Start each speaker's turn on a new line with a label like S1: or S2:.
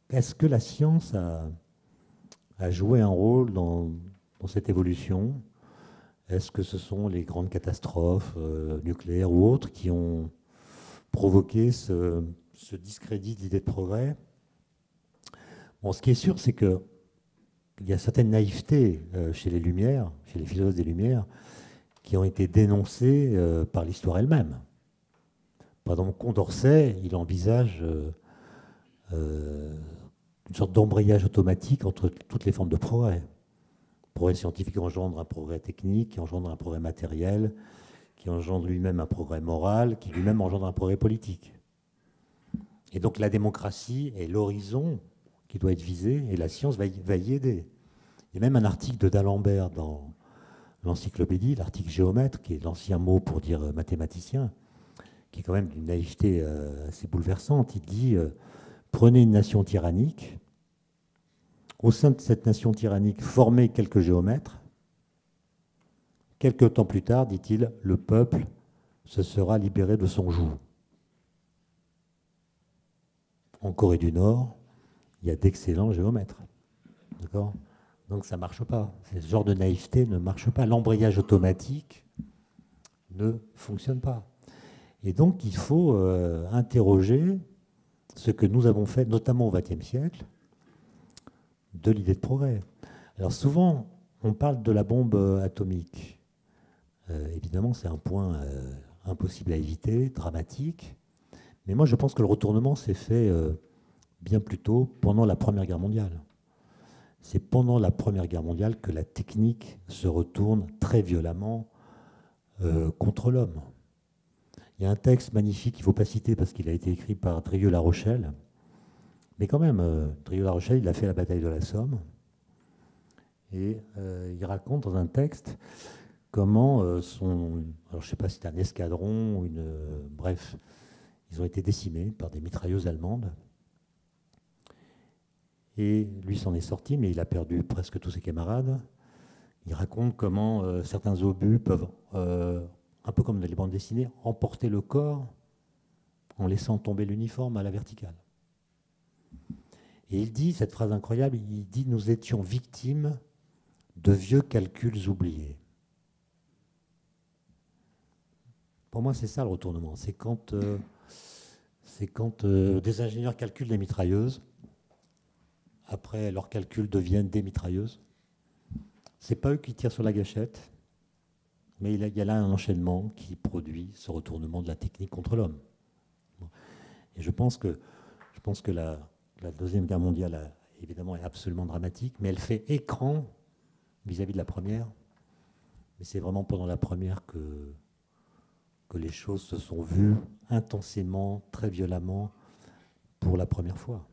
S1: est-ce que la science a joué un rôle dans cette évolution? Est-ce que ce sont les grandes catastrophes nucléaires ou autres qui ont provoqué ce discrédit de l'idée de progrès? Bon, ce qui est sûr, c'est qu'il y a certaines naïvetés chez les Lumières, chez les philosophes des Lumières, qui ont été dénoncées par l'histoire elle-même. Par exemple, Condorcet, il envisage une sorte d'embrayage automatique entre toutes les formes de progrès. Le progrès scientifique engendre un progrès technique, qui engendre un progrès matériel, qui engendre lui-même un progrès moral, qui lui-même engendre un progrès politique. Et donc la démocratie est l'horizon qui doit être visé, et la science va y aider. Il y a même un article de d'Alembert dans l'encyclopédie, l'article géomètre, qui est l'ancien mot pour dire mathématicien, qui est quand même d'une naïveté assez bouleversante. Il dit prenez une nation tyrannique, au sein de cette nation tyrannique, formez quelques géomètres. Quelque temps plus tard, dit-il, le peuple se sera libéré de son joug. En Corée du Nord, il y a d'excellents géomètres. D'accord ? Donc ça ne marche pas. Ce genre de naïveté ne marche pas. L'embrayage automatique ne fonctionne pas. Et donc il faut interroger ce que nous avons fait, notamment au XXe siècle, de l'idée de progrès. Alors souvent, on parle de la bombe atomique. Évidemment, c'est un point impossible à éviter, dramatique. Mais moi, je pense que le retournement s'est fait bien plus tôt, pendant la Première Guerre mondiale. C'est pendant la Première Guerre mondiale que la technique se retourne très violemment contre l'homme. Il y a un texte magnifique qu'il ne faut pas citer parce qu'il a été écrit par Drieux-La Rochelle. Mais quand même, Drieux-La Rochelle, il a fait la bataille de la Somme. Et il raconte dans un texte comment alors je ne sais pas si c'était un escadron ou bref, ils ont été décimés par des mitrailleuses allemandes. Et lui s'en est sorti, mais il a perdu presque tous ses camarades. Il raconte comment certains obus peuvent, un peu comme dans les bandes dessinées, emporter le corps en laissant tomber l'uniforme à la verticale. Et il dit, cette phrase incroyable, il dit « Nous étions victimes de vieux calculs oubliés ». Pour moi, c'est ça le retournement. C'est quand des ingénieurs calculent des mitrailleuses, après leurs calculs deviennent des mitrailleuses. Ce n'est pas eux qui tirent sur la gâchette, mais il y a là un enchaînement qui produit ce retournement de la technique contre l'homme. Et je pense que la Deuxième Guerre mondiale, évidemment, est absolument dramatique, mais elle fait écran vis-à-vis de la Première. Mais c'est vraiment pendant la Première que les choses se sont vues intensément, très violemment, pour la première fois.